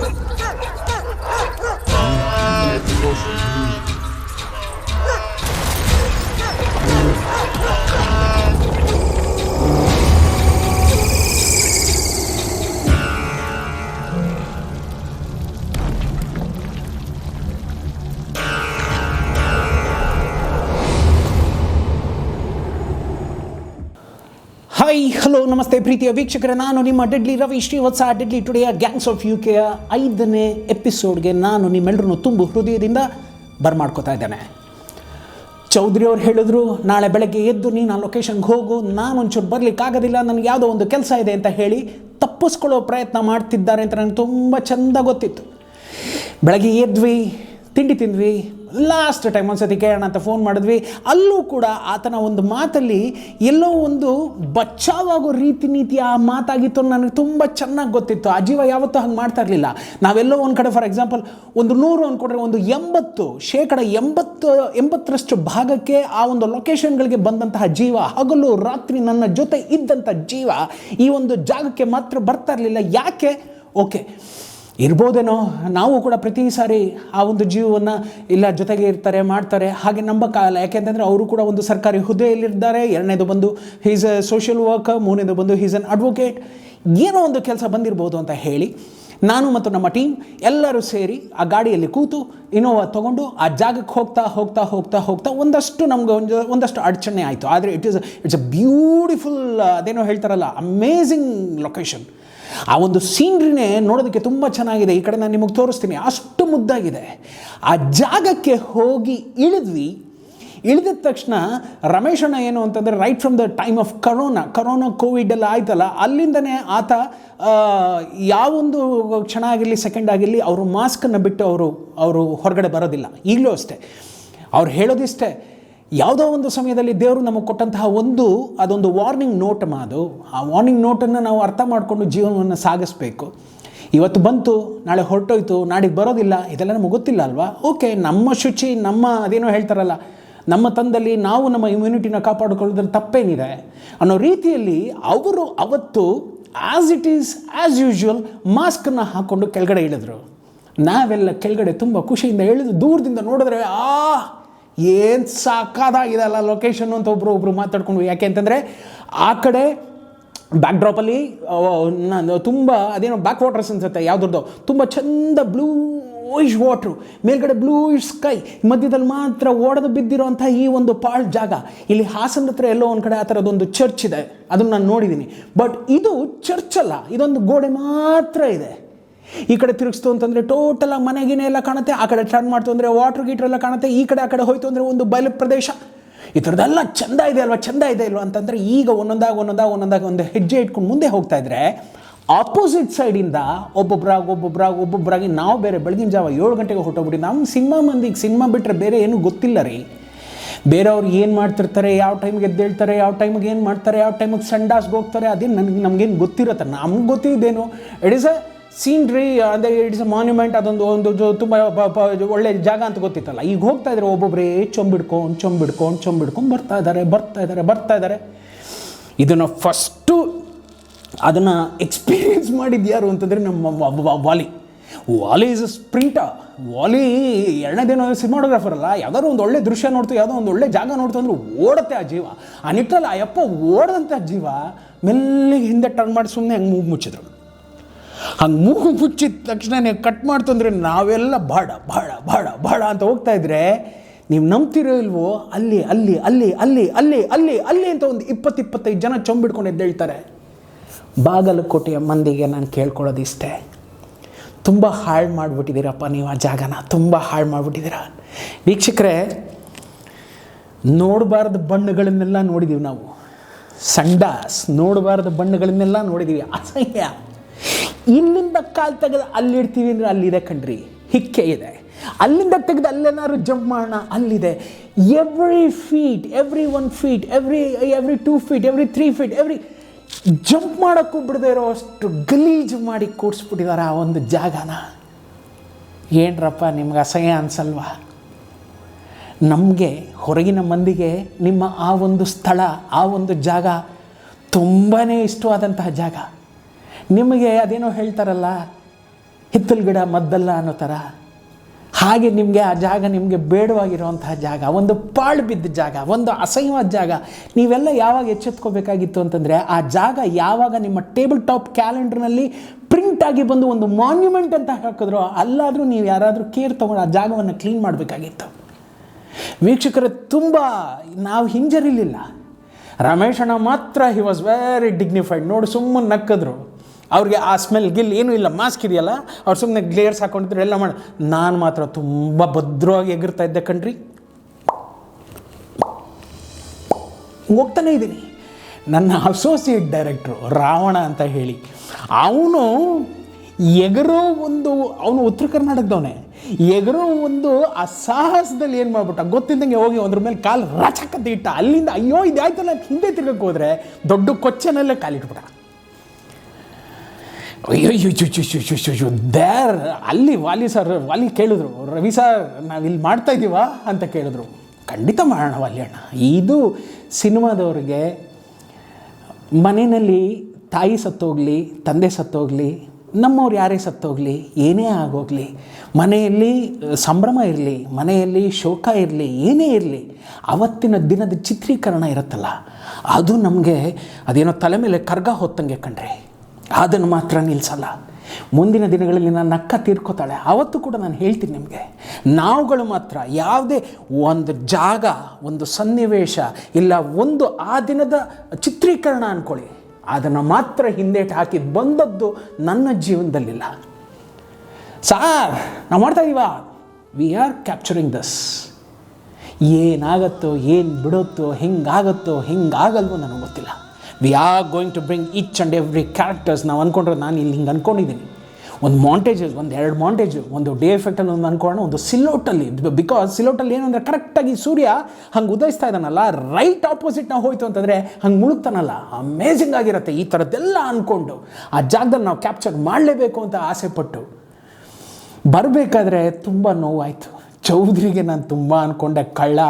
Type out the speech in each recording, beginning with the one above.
Hi hello ನಮಸ್ತೆ ಪ್ರೀತಿಯ ವೀಕ್ಷಕರೇ, ನಾನು ನಿಮ್ಮ ಡೆಡ್ಲಿ ರವಿ ಶ್ರೀವತ್ಸ. ಡೆಡ್ಲಿ ಟುಡೆಯ ಗ್ಯಾಂಗ್ಸ್ ಆಫ್ ಯು ಕೆಯ 5ನೇ ಎಪಿಸೋಡ್ಗೆ ನಾನು ನಿಮ್ಮೆಲ್ಲರೂ ತುಂಬು ಹೃದಯದಿಂದ ಬರ್ಮಾಡ್ಕೋತಾ ಇದ್ದೇನೆ. ಚೌಧರಿ ಅವ್ರು ಹೇಳಿದ್ರು, ನಾಳೆ ಬೆಳಗ್ಗೆ ಎದ್ದು ನೀನು ಆ ಲೊಕೇಶನ್ಗೆ ಹೋಗು, ನಾನು ಒಂಚೂರು ಬರಲಿಕ್ಕಾಗೋದಿಲ್ಲ, ನನಗೆ ಯಾವುದೋ ಒಂದು ಕೆಲಸ ಇದೆ ಅಂತ ಹೇಳಿ ತಪ್ಪಿಸ್ಕೊಳ್ಳೋ ಪ್ರಯತ್ನ ಮಾಡ್ತಿದ್ದಾರೆ ಅಂತ ನನಗೆ ತುಂಬ ಚೆಂದ ಗೊತ್ತಿತ್ತು. ಬೆಳಗ್ಗೆ ಎದ್ವಿ, ತಿಂಡಿ ತಿಂದ್ವಿ, ಲಾಸ್ಟ್ ಟೈಮ್ ಒಂದು ಸತಿ ಕೇಳೋಣ ಅಂತ ಫೋನ್ ಮಾಡಿದ್ವಿ. ಅಲ್ಲೂ ಕೂಡ ಆತನ ಒಂದು ಮಾತಲ್ಲಿ ಎಲ್ಲೋ ಒಂದು ಬಚಾವಾಗೋ ರೀತಿ ನೀತಿ ಆ ಮಾತಾಗಿತ್ತು. ನನಗೆ ತುಂಬ ಚೆನ್ನಾಗಿ ಗೊತ್ತಿತ್ತು. ಆ ಜೀವ ಯಾವತ್ತೂ ಹಂಗೆ ಮಾಡ್ತಾ ಇರಲಿಲ್ಲ. ನಾವೆಲ್ಲೋ ಒಂದು ಕಡೆ ಫಾರ್ ಎಕ್ಸಾಂಪಲ್ ಒಂದು 100 ಅಂದ್ಕೊಂಡ್ರೆ ಒಂದು 80% ಭಾಗಕ್ಕೆ ಆ ಒಂದು ಲೊಕೇಶನ್ಗಳಿಗೆ ಬಂದಂತಹ ಜೀವ, ಹಗಲು ರಾತ್ರಿ ನನ್ನ ಜೊತೆ ಇದ್ದಂಥ ಜೀವ ಈ ಒಂದು ಜಾಗಕ್ಕೆ ಮಾತ್ರ ಬರ್ತಾ ಇರಲಿಲ್ಲ. ಯಾಕೆ? ಓಕೆ, ಇರ್ಬೋದೇನೋ, ನಾವು ಕೂಡ ಪ್ರತಿ ಸಾರಿ ಆ ಒಂದು ಜೀವವನ್ನು ಇಲ್ಲ ಜೊತೆಗೆ ಇರ್ತಾರೆ ಮಾಡ್ತಾರೆ ಹಾಗೆ ನಂಬಕ್ಕಾಗಲ್ಲ. ಯಾಕೆಂತಂದರೆ ಅವರು ಕೂಡ ಒಂದು ಸರ್ಕಾರಿ ಹುದ್ದೆಯಲ್ಲಿದ್ದಾರೆ. 2ನೇದು ಬಂದು ಹೀಸ್ ಎ ಸೋಷಿಯಲ್ ವರ್ಕರ್, 3ನೇದು ಬಂದು ಹೀಸ್ ಅನ್ ಅಡ್ವೊಕೇಟ್. ಏನೋ ಒಂದು ಕೆಲಸ ಬಂದಿರ್ಬೋದು ಅಂತ ಹೇಳಿ ನಾನು ಮತ್ತು ನಮ್ಮ ಟೀಮ್ ಎಲ್ಲರೂ ಸೇರಿ ಆ ಗಾಡಿಯಲ್ಲಿ ಕೂತು ಇನೋವಾ ತೊಗೊಂಡು ಆ ಜಾಗಕ್ಕೆ ಹೋಗ್ತಾ ಹೋಗ್ತಾ ಹೋಗ್ತಾ ಹೋಗ್ತಾ ನಮಗೆ ಒಂದಷ್ಟು ಅಡಚಣೆ ಆಯಿತು. ಆದರೆ ಇಟ್ಸ್ ಅ ಬ್ಯೂಟಿಫುಲ್, ಅದೇನೋ ಹೇಳ್ತಾರಲ್ಲ, ಅಮೇಝಿಂಗ್ ಲೊಕೇಶನ್. ಆ ಒಂದು ಸೀನ್ರಿನೇ ನೋಡೋದಕ್ಕೆ ತುಂಬ ಚೆನ್ನಾಗಿದೆ. ಈ ಕಡೆ ನಾನು ನಿಮಗೆ ತೋರಿಸ್ತೀನಿ, ಅಷ್ಟು ಮುದ್ದಾಗಿದೆ. ಆ ಜಾಗಕ್ಕೆ ಹೋಗಿ ಇಳಿದ ತಕ್ಷಣ ರಮೇಶಣ್ಣ ಏನು ಅಂತಂದರೆ, right from the time of corona Covid ಎಲ್ಲ ಆಯ್ತಲ್ಲ, ಅಲ್ಲಿಂದನೇ ಆತ ಯಾವೊಂದು ಕ್ಷಣ ಆಗಿರಲಿ ಸೆಕೆಂಡ್ ಆಗಿರಲಿ ಅವರು ಮಾಸ್ಕನ್ನು ಬಿಟ್ಟು ಅವರು ಹೊರಗಡೆ ಬರೋದಿಲ್ಲ. ಈಗಲೂ ಅಷ್ಟೇ. ಅವ್ರು ಹೇಳೋದಿಷ್ಟೇ, ಯಾವುದೋ ಒಂದು ಸಮಯದಲ್ಲಿ ದೇವರು ನಮಗೆ ಕೊಟ್ಟಂತಹ ಅದೊಂದು ವಾರ್ನಿಂಗ್ ನೋಟ್ ಅದು. ಆ ವಾರ್ನಿಂಗ್ ನೋಟನ್ನು ನಾವು ಅರ್ಥ ಮಾಡಿಕೊಂಡು ಜೀವನವನ್ನು ಸಾಗಿಸ್ಬೇಕು. ಇವತ್ತು ಬಂತು, ನಾಳೆ ಹೊರಟೋಯ್ತು, ನಾಡಿಗೆ ಬರೋದಿಲ್ಲ, ಇದೆಲ್ಲ ನಮಗೆ ಗೊತ್ತಿಲ್ಲ ಅಲ್ವಾ? ಓಕೆ, ನಮ್ಮ ಶುಚಿ, ಅದೇನೋ ಹೇಳ್ತಾರಲ್ಲ, ನಮ್ಮ ತಂದಲ್ಲಿ ನಾವು ನಮ್ಮ ಇಮ್ಯುನಿಟಿನ ಕಾಪಾಡಿಕೊಳ್ಳೋದ್ರಲ್ಲಿ ತಪ್ಪೇನಿದೆ ಅನ್ನೋ ರೀತಿಯಲ್ಲಿ ಅವರು ಅವತ್ತು as it is as usual ಮಾಸ್ಕನ್ನು ಹಾಕ್ಕೊಂಡು ಕೆಳಗಡೆ ಇಳಿದ್ರು. ನಾವೆಲ್ಲ ಕೆಳಗಡೆ ತುಂಬ ಖುಷಿಯಿಂದ ಇಳಿದು ದೂರದಿಂದ ನೋಡಿದ್ರೆ ಏನು ಸಾಕಾಗಿದೆ ಅಲ್ಲ ಲೊಕೇಶನ್ನು ಅಂತ ಒಬ್ಬರು ಮಾತಾಡ್ಕೊಂಡು. ಯಾಕೆ ಅಂತಂದರೆ ಆ ಕಡೆ ಬ್ಯಾಕ್ ಡ್ರಾಪಲ್ಲಿ ತುಂಬ ಅದೇನೋ ಬ್ಯಾಕ್ ವಾಟರ್ಸ್ ಅನ್ಸುತ್ತೆ ಯಾವುದ್ರದ್ದು, ತುಂಬ ಚಂದ ಬ್ಲೂಯಿಶ್ ವಾಟ್ರು, ಮೇಲ್ಗಡೆ ಬ್ಲೂಯಿಶ್ ಸ್ಕೈ, ಮಧ್ಯದಲ್ಲಿ ಮಾತ್ರ ಓಡದು ಬಿದ್ದಿರೋಂಥ ಈ ಒಂದು ಪಾಳ್ ಜಾಗ. ಇಲ್ಲಿ ಹಾಸನ ಹತ್ರ ಎಲ್ಲೋ ಒಂದು ಕಡೆ ಆ ಥರದೊಂದು ಚರ್ಚ್ ಇದೆ, ಅದನ್ನು ನಾನು ನೋಡಿದ್ದೀನಿ. ಬಟ್ ಇದು ಚರ್ಚ್ ಅಲ್ಲ, ಇದೊಂದು ಗೋಡೆ ಮಾತ್ರ ಇದೆ. ಈ ಕಡೆ ತಿರುಗಿಸ್ತು ಅಂತಂದರೆ ಟೋಟಲಾಗಿ ಮನೆಗಿನೇ ಎಲ್ಲ ಕಾಣುತ್ತೆ, ಆ ಕಡೆ ಟರ್ನ್ ಮಾಡ್ತು ಅಂದರೆ ವಾಟ್ರ್ ಗೀಟ್ರ್ ಎಲ್ಲ ಕಾಣುತ್ತೆ, ಈ ಕಡೆ ಆ ಕಡೆ ಹೋಯ್ತು ಅಂದರೆ ಒಂದು ಬಯಲು ಪ್ರದೇಶ. ಈ ಥರದ್ದೆಲ್ಲ ಚೆಂದ ಇದೆ ಅಲ್ವಾ ಅಂತಂದರೆ ಈಗ ಒಂದೊಂದಾಗಿ ಒಂದು ಹೆಜ್ಜೆ ಇಟ್ಕೊಂಡು ಮುಂದೆ ಹೋಗ್ತಾ ಇದ್ರೆ ಆಪೋಸಿಟ್ ಸೈಡಿಂದ ಒಬ್ಬೊಬ್ಬರಾಗಿ ನಾವು ಬೇರೆ ಬೆಳಗಿನ ಜಾವ 7 ಗಂಟೆಗೆ ಹೊರಟೋಗ್ಬಿಟ್ಟು ನಾವು ಸಿನಿಮಾ ಬಿಟ್ಟರೆ ಬೇರೆ ಏನೂ ಗೊತ್ತಿಲ್ಲ ರೀ. ಬೇರೆಯವ್ರು ಏನು ಮಾಡ್ತಿರ್ತಾರೆ, ಯಾವ ಟೈಮಿಗೆ ಎದ್ದೇಳ್ತಾರೆ, ಯಾವ ಟೈಮಿಗೆ ಏನು ಮಾಡ್ತಾರೆ, ಯಾವ ಟೈಮಿಗೆ ಸಂಡಾಸ್ಗೆ ಹೋಗ್ತಾರೆ, ಅದೇನು ನಮಗೇನು ಗೊತ್ತಿರುತ್ತೆ? ನಮ್ಗೆ ಗೊತ್ತಿದ್ದೇನು, ಇಟ್ ಈಸ್ ಅ ಸೀನ್ರಿ, ಅಂದರೆ ಇಟ್ಸ್ ಅ ಮಾನ್ಯುಮೆಂಟ್, ಅದೊಂದು ತುಂಬ ಒಳ್ಳೆ ಜಾಗ ಅಂತ ಗೊತ್ತಿತ್ತಲ್ಲ. ಈಗ ಹೋಗ್ತಾ ಇದ್ದಾರೆ ಒಬ್ಬೊಬ್ಬರೇ ಚೊಂಬಿಡ್ಕೊಂಡು ಬರ್ತಾ ಇದ್ದಾರೆ. ಇದನ್ನು ಫಸ್ಟು ಅದನ್ನು ಎಕ್ಸ್ಪೀರಿಯನ್ಸ್ ಮಾಡಿದ್ದು ಯಾರು ಅಂತಂದರೆ ನಮ್ಮ Vali is a sprinter. Vali 2ನೇದೇನೋ ಸಿನಿಮಾಟೋಗ್ರಾಫರ್ ಅಲ್ಲ, ಯಾವ್ದಾದ್ರು ಒಂದು ಒಳ್ಳೆ ದೃಶ್ಯ ನೋಡ್ತು, ಯಾವುದೋ ಒಂದು ಒಳ್ಳೆ ಜಾಗ ನೋಡ್ತು ಅಂದ್ರೆ ಓಡುತ್ತೆ ಆ ಜೀವ. ಆ ನಿಟ್ಟಲ್ಲಿ ಆ ಯಪ್ಪ ಓಡದಂಥ ಜೀವ ಮೆಲ್ಲಿಗೆ ಹಿಂದೆ ಟರ್ನ್ ಮಾಡಿ ಸುಮ್ಮನೆ ಹಂಗೆ ಮೂಗು ಮುಚ್ಚಿದ್ರು. ಹಂಗೆ ಮೂಗು ಮುಚ್ಚಿದ ತಕ್ಷಣ ಕಟ್ ಮಾಡ್ತು ಅಂದರೆ ನಾವೆಲ್ಲ ಬಾಡ ಅಂತ ಹೋಗ್ತಾ ಇದ್ರೆ ನೀವು ನಂಬ್ತಿರೋ ಇಲ್ವೋ, ಅಲ್ಲಿ ಅಂತ ಒಂದು 20-25 ಜನ ಚೊಂಬಿಡ್ಕೊಂಡು ಎದ್ದೇಳ್ತಾರೆ. ಬಾಗಲಕೋಟೆಯ ಮಂದಿಗೆ ನಾನು ಕೇಳ್ಕೊಳ್ಳೋದಿಷ್ಟೇ, ತುಂಬ ಹಾಳು ಮಾಡಿಬಿಟ್ಟಿದ್ದೀರಪ್ಪ ನೀವು ಆ ಜಾಗನ, ತುಂಬ ಹಾಳು ಮಾಡಿಬಿಟ್ಟಿದ್ದೀರ. ವೀಕ್ಷಕರೇ, ನೋಡಬಾರ್ದು ಬಣ್ಣಗಳನ್ನೆಲ್ಲ ನೋಡಿದ್ದೀವಿ ನಾವು, ಸಂಡಾಸ್ ನೋಡಬಾರ್ದು ಬಣ್ಣಗಳನ್ನೆಲ್ಲ ನೋಡಿದ್ದೀವಿ, ಅಸಹ್ಯ. ಇಲ್ಲಿಂದ ಕಾಲು ತೆಗೆದು ಅಲ್ಲಿಡ್ತೀವಿ ಅಂದರೆ ಅಲ್ಲಿದೆ ಕಣ್ರಿ, ಹಿಕ್ಕೆ ಇದೆ. ಅಲ್ಲಿಂದ ತೆಗೆದು ಅಲ್ಲೇನಾದ್ರು ಜಂಪ್ ಮಾಡೋಣ, ಅಲ್ಲಿದೆ. Every 1 feet, every 2 feet, every 3 feet, jump ಮಾಡೋಕ್ಕೂ ಬಿಡದೇ ಇರೋ ಅಷ್ಟು ಗಲೀಜು ಮಾಡಿ ಕೂಡಿಸ್ಬಿಟ್ಟಿದ್ದಾರೆ ಆ ಒಂದು ಜಾಗನ. ಏನ್ರಪ್ಪ ನಿಮ್ಗೆ ಅಸಹ್ಯ ಅನ್ಸಲ್ವಾ? ನಮಗೆ ಹೊರಗಿನ ಮಂದಿಗೆ ನಿಮ್ಮ ಆ ಒಂದು ಸ್ಥಳ, ಆ ಒಂದು ಜಾಗ ತುಂಬಾ ಇಷ್ಟವಾದಂತಹ ಜಾಗ. ನಿಮಗೆ ಅದೇನೋ ಹೇಳ್ತಾರಲ್ಲ, ಹಿತ್ತಲ ಗಿಡ ಮದ್ದಲ್ಲ ಅನ್ನೋ ಥರ. ಹಾಗೆ ನಿಮಗೆ ಆ ಜಾಗ ನಿಮಗೆ ಬೇಡವಾಗಿರುವಂತಹ ಜಾಗ, ಒಂದು ಪಾಳು ಬಿದ್ದ ಜಾಗ, ಒಂದು ಅಸಹ್ಯವಾದ ಜಾಗ, ನೀವೆಲ್ಲ ಯಾವಾಗ ಎಚ್ಚೆತ್ಕೋಬೇಕಾಗಿತ್ತು ಅಂತಂದರೆ ಆ ಜಾಗ ಯಾವಾಗ ನಿಮ್ಮ ಟೇಬಲ್ ಟಾಪ್ ಕ್ಯಾಲೆಂಡರ್ನಲ್ಲಿ ಪ್ರಿಂಟಾಗಿ ಬಂದು ಒಂದು ಮಾನ್ಯುಮೆಂಟ್ ಅಂತ ಹಾಕಿದ್ರೋ ಅಲ್ಲಾದರೂ ನೀವು ಯಾರಾದರೂ ಕೇರ್ ತೊಗೊಂಡು ಆ ಜಾಗವನ್ನು ಕ್ಲೀನ್ ಮಾಡಬೇಕಾಗಿತ್ತು. ವೀಕ್ಷಕರೇ, ತುಂಬ ನಾವು ಹಿಂಜರಿಲಿಲ್ಲ. ರಮೇಶಣ್ಣ ಮಾತ್ರ ಹಿ ವಾಸ್ ವೆರಿ ಡಿಗ್ನಿಫೈಡ್. ನೋಡಿ ಸುಮ್ಮನೆ ನಕ್ಕಿದ್ರು. ಅವ್ರಿಗೆ ಆ ಸ್ಮೆಲ್ ಗಿಲ್ ಏನೂ ಇಲ್ಲ, ಮಾಸ್ಕ್ ಇದೆಯಲ್ಲ, ಅವ್ರು ಸುಮ್ಮನೆ ಗ್ಲೇರ್ಸ್ ಹಾಕೊಂಡಿದ್ರು, ಎಲ್ಲ ಮಾಡಿ. ನಾನು ಮಾತ್ರ ತುಂಬ ಭದ್ರವಾಗಿ ಎಗರ್ತಾ ಇದ್ದೆ ಕಣ್ರಿ. ಹೋಗ್ತಾನೆ ಇದ್ದೀನಿ. ನನ್ನ ಅಸೋಸಿಯೇಟ್ ಡೈರೆಕ್ಟ್ರು ರಾವಣ ಅಂತ ಹೇಳಿ, ಅವನು ಉತ್ತರ ಕರ್ನಾಟಕದವನೇ, ಎಗರೋ ಒಂದು ಆ ಸಾಹಸದಲ್ಲಿ ಏನು ಮಾಡ್ಬಿಟ್ಟ ಗೊತ್ತಿದ್ದಂಗೆ ಹೋಗಿ ಒಂದ್ರ ಮೇಲೆ ಕಾಲು ರಚಕತ್ತೆ ಇಟ್ಟ. ಅಲ್ಲಿಂದ ಅಯ್ಯೋ ಇದಾಯ್ತಲ್ಲ ಹಿಂದೆ ತಿರ್ಗಕ್ಕೆ ಹೋದರೆ ದೊಡ್ಡ ಕೊಚ್ಚನಲ್ಲೇ ಕಾಲಿಟ್ಬಿಟ್ಟ. ಅಯ್ಯೋ ದೇರ್. ಅಲ್ಲಿ ವಾಲಿ ಕೇಳಿದ್ರು, ರವಿ ಸರ್ ನಾವಿಲ್ಲಿ ಮಾಡ್ತಾಯಿದ್ದೀವ ಅಂತ ಕೇಳಿದ್ರು. ಖಂಡಿತ ಮಾಡೋಣ ವಾಲಿ ಅಣ್ಣ. ಇದು ಸಿನಿಮಾದವ್ರಿಗೆ ಮನೆಯಲ್ಲಿ ತಾಯಿ ಸತ್ತೋಗಲಿ, ತಂದೆ ಸತ್ತೋಗಲಿ, ನಮ್ಮವ್ರು ಯಾರೇ ಸತ್ತೋಗಲಿ, ಏನೇ ಆಗೋಗಲಿ, ಮನೆಯಲ್ಲಿ ಸಂಭ್ರಮ ಇರಲಿ, ಮನೆಯಲ್ಲಿ ಶೋಕ ಇರಲಿ, ಏನೇ ಇರಲಿ, ಆವತ್ತಿನ ದಿನದ ಚಿತ್ರೀಕರಣ ಇರುತ್ತಲ್ಲ, ಅದು ನಮಗೆ ಅದೇನೋ ತಲೆ ಮೇಲೆ ಕರ್ಗ ಹೊತ್ತಂಗೆ ಕಣ್ರಿ. ಅದನ್ನು ಮಾತ್ರ ನಿಲ್ಲಿಸಲ್ಲ. ಮುಂದಿನ ದಿನಗಳಲ್ಲಿ ನನ್ನ ಅಕ್ಕ ತೀರ್ಕೋತಾಳೆ, ಆವತ್ತು ಕೂಡ ನಾನು ಹೇಳ್ತೀನಿ ನಿಮಗೆ, ನಾವುಗಳು ಮಾತ್ರ ಯಾವುದೇ ಒಂದು ಜಾಗ, ಒಂದು ಸನ್ನಿವೇಶ ಇಲ್ಲ, ಒಂದು ಆ ದಿನದ ಚಿತ್ರೀಕರಣ ಅಂದ್ಕೊಳ್ಳಿ, ಅದನ್ನು ಮಾತ್ರ ಹಿಂದೇಟು ಹಾಕಿ ಬಂದದ್ದು ನನ್ನ ಜೀವನದಲ್ಲಿಲ್ಲ. ಸಾರ್ ನಾವು ಮಾಡ್ತಾಯಿದ್ದೀವ, ವಿ ಆರ್ ಕ್ಯಾಪ್ಚರಿಂಗ್ ದಿಸ್. ಏನಾಗತ್ತೋ, ಏನು ಬಿಡುತ್ತೋ, ಹಿಂಗಾಗತ್ತೋ ಹಿಂಗಾಗಲ್ವೋ ನನಗೆ ಗೊತ್ತಿಲ್ಲ. We are going to bring each and every characters. ನಾವು ಅಂದ್ಕೊಂಡ್ರೆ ನಾನು ಇಲ್ಲಿ ಹಿಂಗೆ ಅಂದ್ಕೊಂಡಿದ್ದೀನಿ, ಒಂದು ಮಾಂಟೇಜಸ್, ಒಂದು 2 ಮಾಂಟೇಜು, ಒಂದು ಡೇ ಎಫೆಕ್ಟಲ್ಲಿ ಒಂದು ಅಂದ್ಕೊಳ್ಳೋಣ, ಒಂದು ಸಿಲೋಟಲ್ಲಿ. ಬಿಕಾಸ್ ಸಿಲೋಟಲ್ಲಿ ಏನು ಅಂದರೆ ಕರೆಕ್ಟಾಗಿ ಸೂರ್ಯ ಹಂಗೆ ಉದಯಿಸ್ತಾ ಇದ್ದಾನಲ್ಲ, ರೈಟ್ ಆಪೋಸಿಟ್ ನಾವು ಹೋಯ್ತು ಅಂತಂದರೆ ಹಂಗೆ ಮುಳುಗ್ತಾನಲ್ಲ, ಅಮೇಝಿಂಗ್ ಆಗಿರುತ್ತೆ. ಈ ಥರದ್ದೆಲ್ಲ ಅಂದ್ಕೊಂಡು ಆ ಜಾಗದಲ್ಲಿ ನಾವು ಕ್ಯಾಪ್ಚರ್ ಮಾಡಲೇಬೇಕು ಅಂತ ಆಸೆಪಟ್ಟು ಬರಬೇಕಾದ್ರೆ ತುಂಬ ನೋವಾಯಿತು. ಚೌಧರಿಗೆ ನಾನು ತುಂಬ ಅಂದ್ಕೊಂಡೆ, ಕಳ್ಳ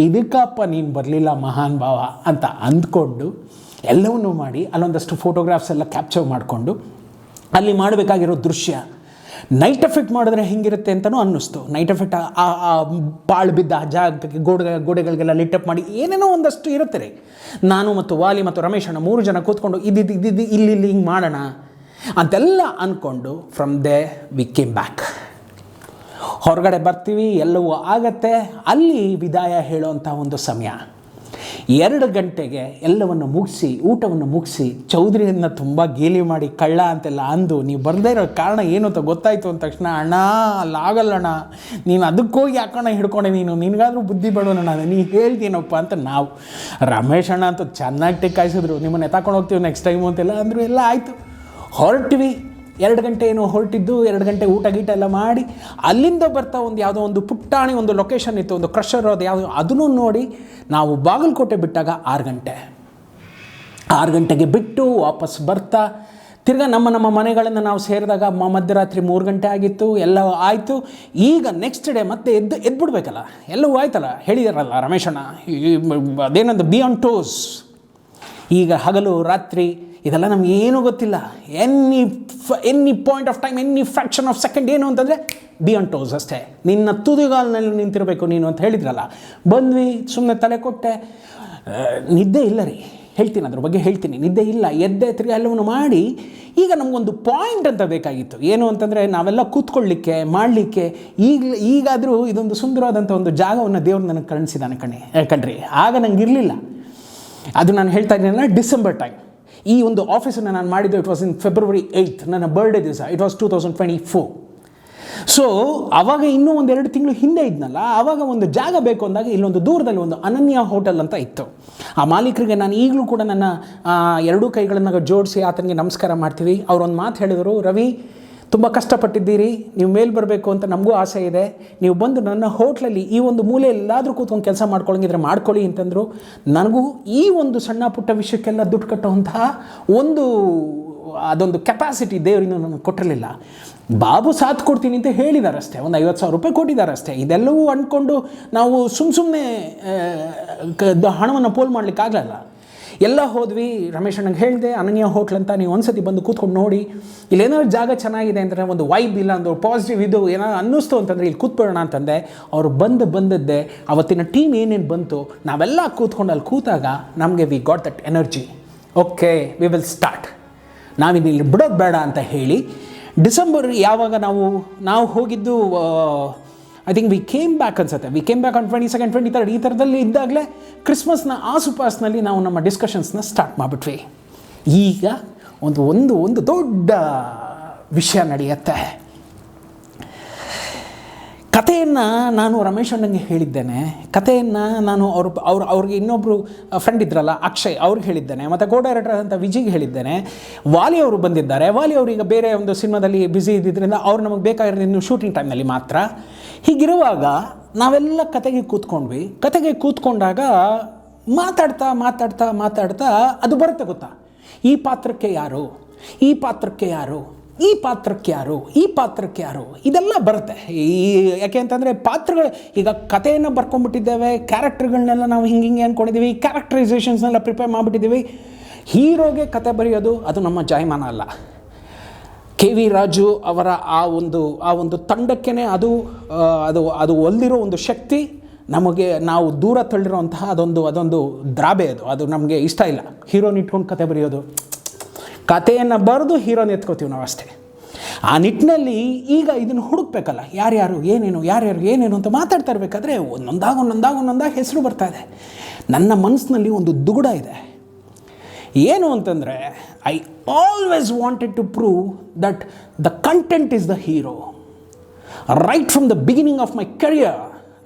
ಇದಕ್ಕಪ್ಪ ನೀನು ಬರಲಿಲ್ಲ ಮಹಾನ್ ಭಾವ ಅಂತ ಅಂದ್ಕೊಂಡು ಎಲ್ಲವನ್ನೂ ಮಾಡಿ ಅಲ್ಲೊಂದಷ್ಟು ಫೋಟೋಗ್ರಾಫ್ಸ್ ಎಲ್ಲ ಕ್ಯಾಪ್ಚರ್ ಮಾಡಿಕೊಂಡು ಅಲ್ಲಿ ಮಾಡಬೇಕಾಗಿರೋ ದೃಶ್ಯ ನೈಟ್ ಎಫೆಕ್ಟ್ ಮಾಡಿದ್ರೆ ಹೆಂಗಿರುತ್ತೆ ಅಂತಲೂ ಅನ್ನಿಸ್ತು. ನೈಟ್ ಎಫೆಕ್ಟ್ ಆ ಪಾಳು ಬಿದ್ದ ಆ ಜಾಗಕ್ಕೆ ಗೋಡೆಗಳಿಗೆಲ್ಲ ಲಿಟಪ್ ಮಾಡಿ ಏನೇನೋ ಒಂದಷ್ಟು ಇರುತ್ತೆ ರೀ. ನಾನು ಮತ್ತು ವಾಲಿ ಮತ್ತು ರಮೇಶ್ ಅಣ್ಣ 3 ಜನ ಕೂತ್ಕೊಂಡು ಇದ್ದಿದ್ದು ಇಲ್ಲಿ ಹಿಂಗೆ ಮಾಡೋಣ ಅಂತೆಲ್ಲ ಅಂದ್ಕೊಂಡು from they we came back. ಹೊರಗಡೆ ಬರ್ತೀವಿ, ಎಲ್ಲವೂ ಆಗತ್ತೆ. ಅಲ್ಲಿ ವಿದಾಯ ಹೇಳೋವಂಥ ಒಂದು ಸಮಯ 2 ಗಂಟೆಗೆ ಎಲ್ಲವನ್ನು ಮುಗಿಸಿ, ಊಟವನ್ನು ಮುಗಿಸಿ, ಚೌಧರಿಯನ್ನು ತುಂಬ ಗೇಲಿ ಮಾಡಿ ಕಳ್ಳ ಅಂತೆಲ್ಲ ಅಂದು, ನೀವು ಬರದೇ ಇರೋ ಕಾರಣ ಏನು ಅಂತ ಗೊತ್ತಾಯಿತು ಅಂದ ತಕ್ಷಣ, ಅಣ್ಣ ಅಲ್ಲಾಗಲ್ಲಣ್ಣ, ನೀನು ಅದಕ್ಕೋಗಿ ಯಾಕಣ್ಣ ಹಿಡ್ಕೊಂಡೆ, ನಿನಗಾದ್ರೂ ಬುದ್ಧಿ ಬೇಡೋಣ, ನೀನು ಹೇಳ್ತೀನಪ್ಪ ಅಂತ ನಾವು. ರಮೇಶ್ ಅಣ್ಣ ಅಂತೂ ಚೆನ್ನಾಗಿ ಟೆಕ್ಕಾಯಿಸಿದ್ರು, ನಿಮ್ಮನ್ನು ಎತ್ತಾಕೊಂಡು ಹೋಗ್ತೀವಿ ನೆಕ್ಸ್ಟ್ ಟೈಮು ಅಂತೆಲ್ಲ ಅಂದರು. ಎಲ್ಲ ಆಯಿತು, ಹೊರಟ್ವಿ. 2 ಗಂಟೆ ಏನೋ ಹೊರಟಿದ್ದು, 2 ಗಂಟೆ ಊಟ ಗೀಟ ಎಲ್ಲ ಮಾಡಿ ಅಲ್ಲಿಂದ ಬರ್ತಾ ಯಾವುದೋ ಒಂದು ಪುಟ್ಟಾಣಿ ಒಂದು ಲೊಕೇಶನ್ ಇತ್ತು, ಒಂದು ಕ್ರಷರ್, ಅದು ಯಾವುದೋ ಅದನ್ನು ನೋಡಿ ನಾವು ಬಾಗಲಕೋಟೆ ಬಿಟ್ಟಾಗ 6 ಗಂಟೆಗೆ ಬಿಟ್ಟು ವಾಪಸ್ ಬರ್ತಾ ತಿರ್ಗಾ ನಮ್ಮ ಮನೆಗಳನ್ನು ನಾವು ಸೇರಿದಾಗ ಮಧ್ಯರಾತ್ರಿ 3 ಗಂಟೆ ಆಗಿತ್ತು. ಎಲ್ಲ ಆಯಿತು. ಈಗ ನೆಕ್ಸ್ಟ್ ಡೇ ಮತ್ತೆ ಎದ್ಬಿಡ್ಬೇಕಲ್ಲ, ಎಲ್ಲವೂ ಆಯ್ತಲ್ಲ, ಹೇಳಿದಾರಲ್ಲ ರಮೇಶಣ್ಣ, ಅದೇನಂದು ಬಿ ಆನ್ ಟೋಸ್. ಈಗ ಹಗಲು ರಾತ್ರಿ ಇದೆಲ್ಲ ನಮ್ಗೆ ಏನೂ ಗೊತ್ತಿಲ್ಲ. Any point of time, any fraction of second ಏನು ಅಂತಂದರೆ ಬಿ ಆನ್ ಟೋಸ್ ಅಷ್ಟೇ. ನಿನ್ನ ತುದಿಗಾಲಿನಲ್ಲಿ ನಿಂತಿರಬೇಕು ನೀನು ಅಂತ ಹೇಳಿದ್ರಲ್ಲ. ಬಂದ್ವಿ, ಸುಮ್ಮನೆ ತಲೆ ಕೊಟ್ಟೆ. ನಿದ್ದೆ ಇಲ್ಲ ರೀ, ಹೇಳ್ತೀನಿ ಅದ್ರ ಬಗ್ಗೆ ಹೇಳ್ತೀನಿ. ನಿದ್ದೆ ಇಲ್ಲ, ಎದ್ದೆ, ತಿರ್ಗಿ ಎಲ್ಲವನ್ನು ಮಾಡಿ. ಈಗ ನಮಗೊಂದು ಪಾಯಿಂಟ್ ಅಂತ ಬೇಕಾಗಿತ್ತು. ಏನು ಅಂತಂದರೆ ನಾವೆಲ್ಲ ಕೂತ್ಕೊಳ್ಳಿಕ್ಕೆ ಮಾಡಲಿಕ್ಕೆ. ಈಗಾದರೂ ಇದೊಂದು ಸುಂದರವಾದಂಥ ಒಂದು ಜಾಗವನ್ನು ದೇವ್ರು ನನಗೆ ಕಳಿಸಿದ್ದಾನೆ ಕಣ್ರಿ. ಆಗ ನಂಗೆ ಇರಲಿಲ್ಲ. ಅದು ನಾನು ಹೇಳ್ತಾ ಇದ್ದೀನಲ್ಲ, ಡಿಸೆಂಬರ್ ಟೈಮ್. ಈ ಒಂದು ಆಫೀಸನ್ನು ನಾನು ಮಾಡಿದ್ದು it was in February 8th, ನನ್ನ ಬರ್ಡೇ ದಿವಸ. It was 2024. ಸೊ ಆವಾಗ ಇನ್ನೂ 1-2 ತಿಂಗಳು ಹಿಂದೆ ಇದ್ನಲ್ಲ, ಆವಾಗ ಒಂದು ಜಾಗ ಬೇಕು ಅಂದಾಗ ಇಲ್ಲೊಂದು ದೂರದಲ್ಲಿ ಒಂದು ಅನನ್ಯ ಹೋಟೆಲ್ ಅಂತ ಇತ್ತು. ಆ ಮಾಲೀಕರಿಗೆ ನಾನು ಈಗಲೂ ಕೂಡ ನನ್ನ 2 ಕೈಗಳನ್ನು ಜೋಡಿಸಿ ಆತನಿಗೆ ನಮಸ್ಕಾರ ಮಾಡ್ತೀವಿ. ಅವರೊಂದು ಮಾತು ಹೇಳಿದರು, ರವಿ ತುಂಬ ಕಷ್ಟಪಟ್ಟಿದ್ದೀರಿ, ನೀವು ಮೇಲೆ ಬರಬೇಕು ಅಂತ ನಮಗೂ ಆಸೆ ಇದೆ, ನೀವು ಬಂದು ನನ್ನ ಹೋಟ್ಲಲ್ಲಿ ಈ ಒಂದು ಮೂಲೆಯಲ್ಲಾದರೂ ಕೂತ್ಕೊಂಡು ಕೆಲಸ ಮಾಡ್ಕೊಳ್ಳಂಗಿದ್ರೆ ಮಾಡ್ಕೊಳ್ಳಿ ಅಂತಂದರು. ನನಗೂ ಈ ಒಂದು ಸಣ್ಣ ಪುಟ್ಟ ವಿಷಯಕ್ಕೆಲ್ಲ ದುಡ್ಡು ಕಟ್ಟುವಂತಹ ಅದೊಂದು ಕೆಪಾಸಿಟಿ ದೇವರಿಂದ ನನಗೆ ಕೊಟ್ಟಿರಲಿಲ್ಲ. ಬಾಬು ಸಾಥ್ ಕೊಡ್ತೀನಿ ಅಂತ ಹೇಳಿದ್ದಾರೆ ಅಷ್ಟೇ, ಒಂದು 50,000 ರೂಪಾಯಿ ಕೊಟ್ಟಿದ್ದಾರೆ ಅಷ್ಟೇ. ಇದೆಲ್ಲವೂ ಅಂದ್ಕೊಂಡು ನಾವು ಸುಮ್ಮನೆ ಹಣವನ್ನು ಪೋಲ್ ಮಾಡಲಿಕ್ಕಾಗಲ್ಲ. ಎಲ್ಲ ಹೋದ್ವಿ. ರಮೇಶ್ ಅಣ್ಣಂಗೆ ಹೇಳಿದೆ, ಅನನ್ಯ ಹೋಟ್ಲ್ ಅಂತ, ನೀವು ಒಂದ್ಸತಿ ಬಂದು ಕೂತ್ಕೊಂಡು ನೋಡಿ, ಇಲ್ಲೇನಾದ್ರು ಜಾಗ ಚೆನ್ನಾಗಿದೆ ಅಂತಂದರೆ, ಒಂದು ವೈಬ್ ಇಲ್ಲ ಒಂದು ಪಾಸಿಟಿವ್ ಇದು ಏನಾದ್ರು ಅನ್ನಿಸ್ತು ಅಂತಂದರೆ ಇಲ್ಲಿ ಕೂತ್ಕೊಳ್ಳೋಣ ಅಂತಂದೆ. ಅವರು ಬಂದದ್ದೇ ಅವತ್ತಿನ ಟೀಮ್ ಏನೇನು ಬಂತು, ನಾವೆಲ್ಲ ಕೂತ್ಕೊಂಡು ಅಲ್ಲಿ ಕೂತಾಗ ನಮಗೆ we got that energy. Okay, we will start, ನಾವಿಲ್ಲಿ ಬಿಡೋದು ಬೇಡ ಅಂತ ಹೇಳಿ ಡಿಸೆಂಬರ್ ಯಾವಾಗ ನಾವು ಹೋಗಿದ್ದು, I think we came back ಅನ್ಸುತ್ತೆ, we came back on 22nd 23rd ಈ ಥರದಲ್ಲಿ ಇದ್ದಾಗಲೇ ಕ್ರಿಸ್ಮಸ್ನ ಆಸುಪಾಸಿನಲ್ಲಿ ನಾವು ನಮ್ಮ ಡಿಸ್ಕಷನ್ಸ್ನ ಸ್ಟಾರ್ಟ್ ಮಾಡಿಬಿಟ್ವಿ. ಈಗ ಒಂದು ದೊಡ್ಡ ವಿಷಯ ನಡೆಯುತ್ತೆ. ಕಥೆಯನ್ನು ನಾನು ರಮೇಶ್ ಅಣ್ಣಂಗೆ ಹೇಳಿದ್ದೇನೆ. ಕಥೆಯನ್ನು ನಾನು ಅವ್ರಿಗೆ ಇನ್ನೊಬ್ಬರು ಫ್ರೆಂಡ್ ಇದ್ರಲ್ಲ ಅಕ್ಷಯ್, ಅವ್ರಿಗೆ ಹೇಳಿದ್ದೇನೆ. ಮತ್ತು ಕೋ ಡೈರೆಕ್ಟರ್ ಅಂತ ವಿಜಿಗೆ ಹೇಳಿದ್ದೇನೆ. ವಾಲಿ ಅವರು ಬಂದಿದ್ದಾರೆ. ವಾಲಿ ಅವರು ಈಗ ಬೇರೆ ಒಂದು ಸಿನಿಮಾದಲ್ಲಿ ಬ್ಯುಸಿ ಇದ್ದಿದ್ದರಿಂದ ಅವ್ರು ನಮಗೆ ಬೇಕಾಗಿರೋದು ಇನ್ನು ಶೂಟಿಂಗ್ ಟೈಮ್ನಲ್ಲಿ ಮಾತ್ರ. ಹೀಗಿರುವಾಗ ನಾವೆಲ್ಲ ಕತೆಗೆ ಕೂತ್ಕೊಂಡ್ವಿ. ಕತೆಗೆ ಕೂತ್ಕೊಂಡಾಗ ಮಾತಾಡ್ತಾ ಅದು ಬರುತ್ತೆ ಗೊತ್ತಾ, ಈ ಪಾತ್ರಕ್ಕೆ ಯಾರು, ಈ ಪಾತ್ರಕ್ಕೆ ಯಾರು, ಈ ಪಾತ್ರಕ್ಕೆ ಯಾರು, ಈ ಪಾತ್ರಕ್ಕೆ ಯಾರು, ಇದೆಲ್ಲ ಬರುತ್ತೆ. ಯಾಕೆ ಅಂತಂದರೆ ಪಾತ್ರಗಳು, ಈಗ ಕಥೆಯನ್ನು ಬರ್ಕೊಂಡ್ಬಿಟ್ಟಿದ್ದೇವೆ, ಕ್ಯಾರೆಕ್ಟರ್ಗಳನ್ನೆಲ್ಲ ನಾವು ಹಿಂಗೆ ಅಂದ್ಕೊಂಡಿದ್ದೀವಿ, ಕ್ಯಾರೆಕ್ಟರೈಸೇಷನ್ಸ್ನೆಲ್ಲ ಪ್ರಿಪೇರ್ ಮಾಡಿಬಿಟ್ಟಿದ್ದೀವಿ. ಹೀರೋಗೆ ಕತೆ ಬರೆಯೋದು ಅದು ನಮ್ಮ ಜಾಯಮಾನ ಅಲ್ಲ. KV ರಾಜು ಅವರ ಆ ಒಂದು ತಂಡಕ್ಕೇ ಅದು ಒಲ್ದಿರೋ ಒಂದು ಶಕ್ತಿ. ನಮಗೆ ನಾವು ದೂರ ತಳ್ಳಿರೋಂತಹ ಅದೊಂದು ದ್ರಾಬೆ ಅದು ನಮಗೆ ಇಷ್ಟ ಇಲ್ಲ. ಹೀರೋನ ಇಟ್ಕೊಂಡು ಕತೆ ಬರೆಯೋದು, ಕಥೆಯನ್ನು ಬರೆದು ಹೀರೋನ ಎತ್ಕೋತೀವಿ ನಾವು ಅಷ್ಟೇ. ಆ ನಿಟ್ಟಿನಲ್ಲಿ ಈಗ ಇದನ್ನು ಹುಡುಕ್ಬೇಕಲ್ಲ, ಯಾರ್ಯಾರು ಏನೇನು ಅಂತ ಮಾತಾಡ್ತಾ ಇರಬೇಕಾದ್ರೆ ಒಂದೊಂದಾಗಿ ಹೆಸರು ಬರ್ತಾ ಇದೆ. ನನ್ನ ಮನಸ್ಸಿನಲ್ಲಿ ಒಂದು ದುಗುಡ ಇದೆ. ಏನು ಅಂತಂದರೆ, I always wanted to prove that the content is the hero. Right from the beginning of my career,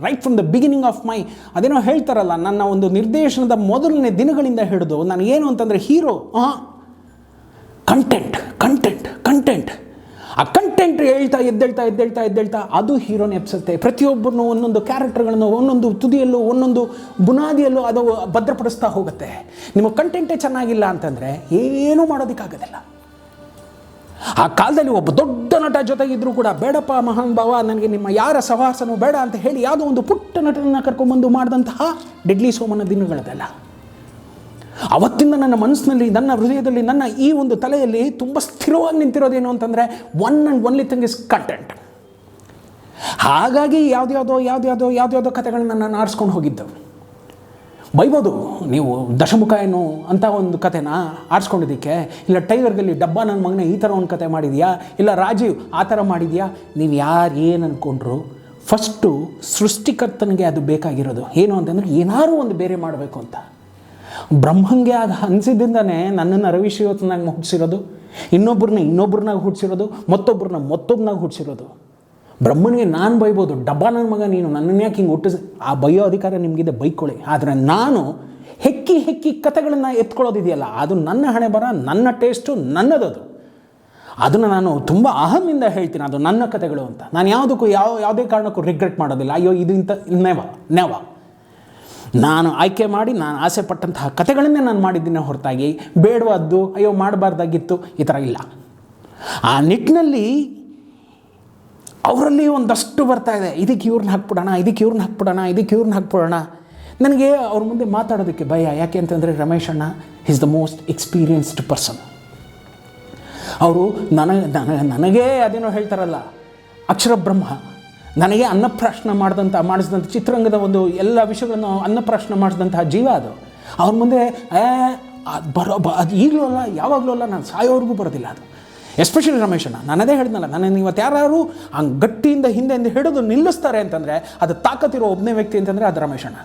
right from the beginning of my, ಅದೇನೋ ಹೇಳ್ತಾರಲ್ಲ, ನನ್ನ ಒಂದು ನಿರ್ದೇಶನದ ಮೊದಲನೇ ದಿನಗಳಿಂದ ಹಿಡಿದು ನನಗೇನು ಅಂತಂದರೆ ಹೀರೋ ಕಂಟೆಂಟ್. ಆ ಕಂಟೆಂಟ್ ಎದ್ದೇಳ್ತಾ ಅದು ಹೀರೋನ ಎಪ್ಸುತ್ತೆ. ಪ್ರತಿಯೊಬ್ಬರನ್ನು ಒಂದೊಂದು ಕ್ಯಾರೆಕ್ಟರ್ಗಳನ್ನು ಒಂದೊಂದು ತುದಿಯಲ್ಲೂ ಒಂದೊಂದು ಬುನಾದಿಯಲ್ಲೂ ಅದು ಭದ್ರಪಡಿಸ್ತಾ ಹೋಗುತ್ತೆ. ನಿಮ್ಮ ಕಂಟೆಂಟೇ ಚೆನ್ನಾಗಿಲ್ಲ ಅಂತಂದರೆ ಏನೂ ಮಾಡೋದಕ್ಕಾಗೋದಿಲ್ಲ. ಆ ಕಾಲದಲ್ಲಿ ಒಬ್ಬ ದೊಡ್ಡ ನಟ ಜೊತೆಗಿದ್ರೂ ಕೂಡ, ಬೇಡಪ್ಪ ಮಹಾನ್ ಭಾವ, ನನಗೆ ನಿಮ್ಮ ಯಾರ ಸಹವಾಸನೂ ಬೇಡ ಅಂತ ಹೇಳಿ ಯಾವುದೋ ಒಂದು ಪುಟ್ಟ ನಟನನ್ನು ಕರ್ಕೊಂಡ್ಬಂದು ಮಾಡಿದಂತಹ ಡೆಡ್ಲಿ ಸೋಮನ ದಿನಗಳದೆಲ್ಲ. ಅವತ್ತಿಂದ ನನ್ನ ಮನಸ್ಸಿನಲ್ಲಿ, ನನ್ನ ಹೃದಯದಲ್ಲಿ, ನನ್ನ ಈ ಒಂದು ತಲೆಯಲ್ಲಿ ತುಂಬ ಸ್ಥಿರವಾಗಿ ನಿಂತಿರೋದೇನು ಅಂತಂದರೆ, one and only thing is content. ಹಾಗಾಗಿ ಯಾವುದ್ಯಾವುದೋ ಕಥೆಗಳನ್ನ ನಾನು ಆರಿಸ್ಕೊಂಡು ಹೋಗಿದ್ದು. ಬೈಬೋದು ನೀವು, ದಶಮುಖ ಏನು ಅಂತ ಒಂದು ಕಥೆನ ಆರಿಸ್ಕೊಂಡಿದ್ದಕ್ಕೆ, ಇಲ್ಲ ಟೈಗರ್ಗಲ್ಲಿ ಡಬ್ಬ ನನ್ನ ಮಗನ ಈ ಥರ ಒಂದು ಕತೆ ಮಾಡಿದೆಯಾ, ಇಲ್ಲ ರಾಜೀವ್ ಆ ಥರ ಮಾಡಿದೆಯಾ, ನೀವು ಯಾರು ಏನು ಅಂದ್ಕೊಂಡ್ರು, ಫಸ್ಟು ಸೃಷ್ಟಿಕರ್ತನಿಗೆ ಅದು ಬೇಕಾಗಿರೋದು ಏನು ಅಂತಂದರೆ, ಏನಾದರೂ ಒಂದು ಬೇರೆ ಮಾಡಬೇಕು ಅಂತ. ಬ್ರಹ್ಮಂಗೆ ಆಗ ಅನಿಸಿದ್ದರಿಂದನೇ ನನ್ನನ್ನು ರವಿಶ್ರೀವತ್ನಾಗ ಹುಟ್ಟಿಸಿರೋದು, ಇನ್ನೊಬ್ಬರನ್ನಾಗ ಹುಟ್ಟಿಸಿರೋದು, ಮತ್ತೊಬ್ಬರನ್ನಾಗ ಹುಟ್ಟಿಸಿರೋದು. ಬ್ರಹ್ಮನಿಗೆ ನಾನು ಬೈಬೋದು, ಡಬ್ಬ ನನ್ನ ಮಗ ನೀನು ನನ್ನನ್ನು ಯಾಕೆ ಹಿಂಗೆ ಹುಟ್ಟಿಸಿ, ಆ ಬೈಯೋ ಅಧಿಕಾರ ನಿಮಗಿದೆ, ಬೈಕೊಳ್ಳಿ. ಆದರೆ ನಾನು ಹೆಕ್ಕಿ ಕಥೆಗಳನ್ನು ಎತ್ಕೊಳ್ಳೋದಿದೆಯಲ್ಲ, ಅದು ನನ್ನ ಹಣೆ ಬರ, ನನ್ನ ಟೇಸ್ಟು, ನನ್ನದದು. ಅದನ್ನು ನಾನು ತುಂಬ ಅಹಮಿಂದ ಹೇಳ್ತೀನಿ, ಅದು ನನ್ನ ಕಥೆಗಳು ಅಂತ. ನಾನು ಯಾವುದೇ ಕಾರಣಕ್ಕೂ ರಿಗ್ರೆಟ್ ಮಾಡೋದಿಲ್ಲ. ಅಯ್ಯೋ ಇದು ಇಂಥ ನೆವ ನಾನು ಆಯ್ಕೆ ಮಾಡಿ ನಾನು ಆಸೆ ಪಟ್ಟಂತಹ ಕಥೆಗಳನ್ನೇ ನಾನು ಮಾಡಿದ್ದೀನಿ ಹೊರತಾಗಿ ಬೇಡವಾದ್ದು ಅಯ್ಯೋ ಮಾಡಬಾರ್ದಾಗಿತ್ತು ಈ ಥರ ಇಲ್ಲ. ಆ ನಿಟ್ಟಿನಲ್ಲಿ ಅವರಲ್ಲಿ ಒಂದಷ್ಟು ಬರ್ತಾ ಇದೆ, ಇದಕ್ಕೆ ಇವ್ರನ್ನ ಹಾಕ್ಬಿಡೋಣ. ನನಗೆ ಅವ್ರ ಮುಂದೆ ಮಾತಾಡೋದಕ್ಕೆ ಭಯ. ಯಾಕೆ ಅಂತಂದರೆ, ರಮೇಶ್ ಅಣ್ಣ is the most experienced person. ಅವರು ನನಗೆ ಅದೇನೋ ಹೇಳ್ತಾರಲ್ಲ, ಅಕ್ಷರ ಬ್ರಹ್ಮ, ನನಗೆ ಅನ್ನಪ್ರಾಶನ ಮಾಡಿಸಿದಂಥ ಚಿತ್ರರಂಗದ ಒಂದು ಎಲ್ಲ ವಿಷಯಗಳನ್ನು ಅನ್ನಪ್ರಾಶನ ಮಾಡಿಸಿದಂತಹ ಜೀವ ಅದು. ಅವ್ರ ಮುಂದೆ ಅದು ಈಗಲೂ ಅಲ್ಲ, ಯಾವಾಗಲೂ ಅಲ್ಲ, ನಾನು ಸಾಯೋವರೆಗೂ ಬರೋದಿಲ್ಲ ಅದು. ಎಸ್ಪೆಷಲಿ ರಮೇಶಣ್ಣ, ನಾನು ಅದೇ ಹೇಳಿದ್ನಲ್ಲ, ನನ್ನ ಇವತ್ತು ಯಾರು ಹಂಗೆ ಗಟ್ಟಿಯಿಂದ ಹಿಂದೆ ಹಿಡಿದು ನಿಲ್ಲಿಸ್ತಾರೆ ಅಂತಂದರೆ, ಅದು ತಾಕತ್ತಿರೋ ಒಬ್ಬನೇ ವ್ಯಕ್ತಿ ಅಂತಂದರೆ ಅದು ರಮೇಶಣ್ಣ.